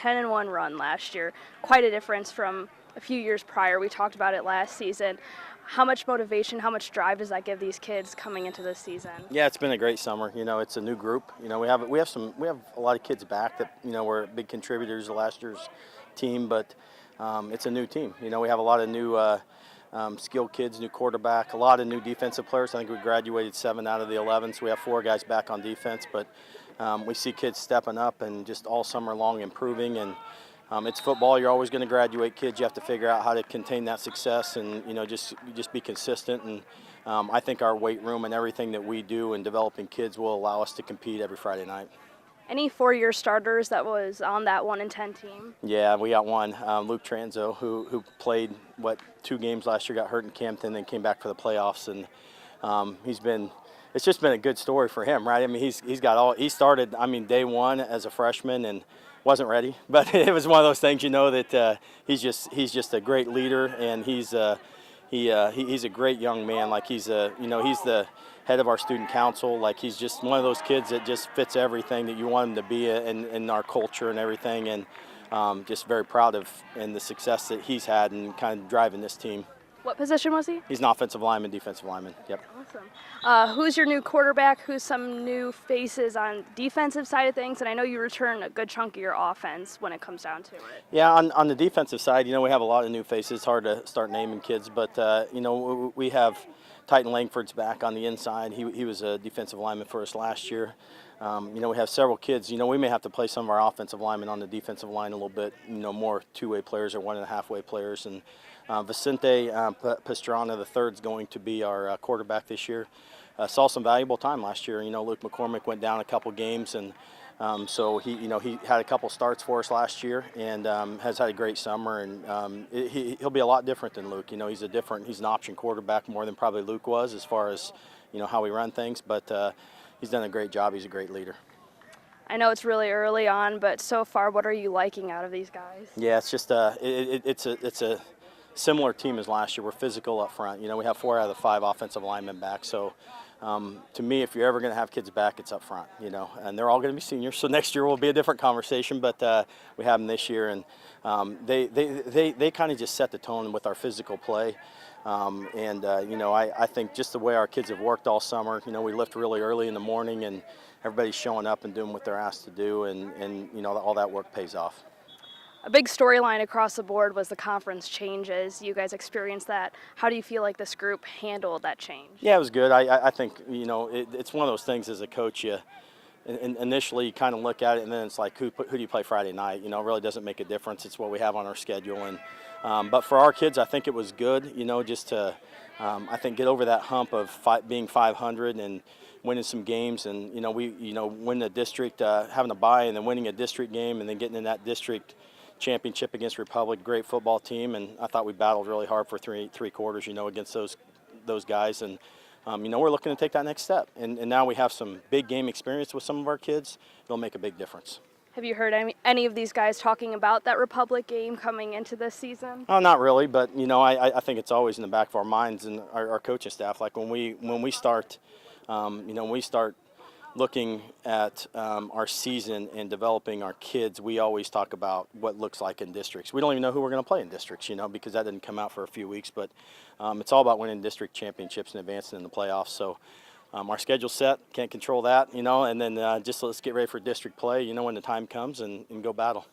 10-1 run last year. Quite a difference from a few years prior. We talked about it last season. How much motivation, how much drive does that give these kids coming into this season? Yeah, it's been a great summer. It's a new group. We have a lot of kids back that were big contributors to last year's team, but it's a new team. We have a lot of new skilled kids, new quarterback, a lot of new defensive players. I think we graduated 7 out of the 11, so we have 4 guys back on defense. But we see kids stepping up and just all summer long improving. And it's football. You're always going to graduate kids. You have to figure out how to contain that success and just be consistent. And I think our weight room and everything that we do in developing kids will allow us to compete every Friday night. Any 4-year starters that was on that 1-10 team? Yeah, we got one, Luke Tranzo, who played 2 games last year, got hurt in Campton, then came back for the playoffs, and it's just been a good story for him, right? I mean, he started day one as a freshman and wasn't ready, but it was one of those things, that he's just a great leader, and he's a great young man. Like he's the head of our student council. Like he's just one of those kids that just fits everything that you want him to be in our culture and everything, and just very proud of the success that he's had and kind of driving this team. What position was he? He's an offensive lineman, defensive lineman. Yep. Awesome. Who's your new quarterback? Who's some new faces on defensive side of things? And I know you return a good chunk of your offense when it comes down to it. Yeah, on the defensive side, we have a lot of new faces. It's hard to start naming kids, but we have Titan Langford's back on the inside. He was a defensive lineman for us last year. We have several kids. We may have to play some of our offensive linemen on the defensive line a little bit, more 2-way players or 1.5-way players. And Vicente Pastrana III is going to be our quarterback this year. Saw some valuable time last year. Luke McCormick went down a couple games, and so he had a couple starts for us last year, and has had a great summer. And he'll be a lot different than Luke. He's an option quarterback more than probably Luke was as far as how we run things. But he's done a great job. He's a great leader. I know it's really early on, but so far, what are you liking out of these guys? Yeah, it's just it's a similar team as last year. We're physical up front. We have 4 out of the 5 offensive linemen back. So to me, if you're ever going to have kids back, it's up front. And they're all going to be seniors. So next year will be a different conversation. But we have them this year, and they kind of just set the tone with our physical play. I think just the way our kids have worked all summer. We lift really early in the morning, and everybody's showing up and doing what they're asked to do, and all that work pays off. A big storyline across the board was the conference changes. You guys experienced that. How do you feel like this group handled that change? Yeah, it was good. I think, it's one of those things as a coach, initially you kind of look at it, and then it's like, who do you play Friday night? It really doesn't make a difference. It's what we have on our schedule. And but for our kids, I think it was good, just to, I think, get over that hump of being 500 and winning some games, and win the district, having a bye, and then winning a district game, and then getting in that district championship against Republic. Great football team, and I thought we battled really hard for three quarters, against those guys, and we're looking to take that next step, and now we have some big game experience with some of our kids. It'll make a big difference. Have you heard any of these guys talking about that Republic game coming into this season? Oh, not really, but I think it's always in the back of our minds and our coaching staff. Like when we start looking at our season and developing our kids, we always talk about what looks like in districts. We don't even know who we're going to play in districts, because that didn't come out for a few weeks. But it's all about winning district championships and advancing in the playoffs. So our schedule's set, can't control that, and then just let's get ready for district play, when the time comes, and go battle.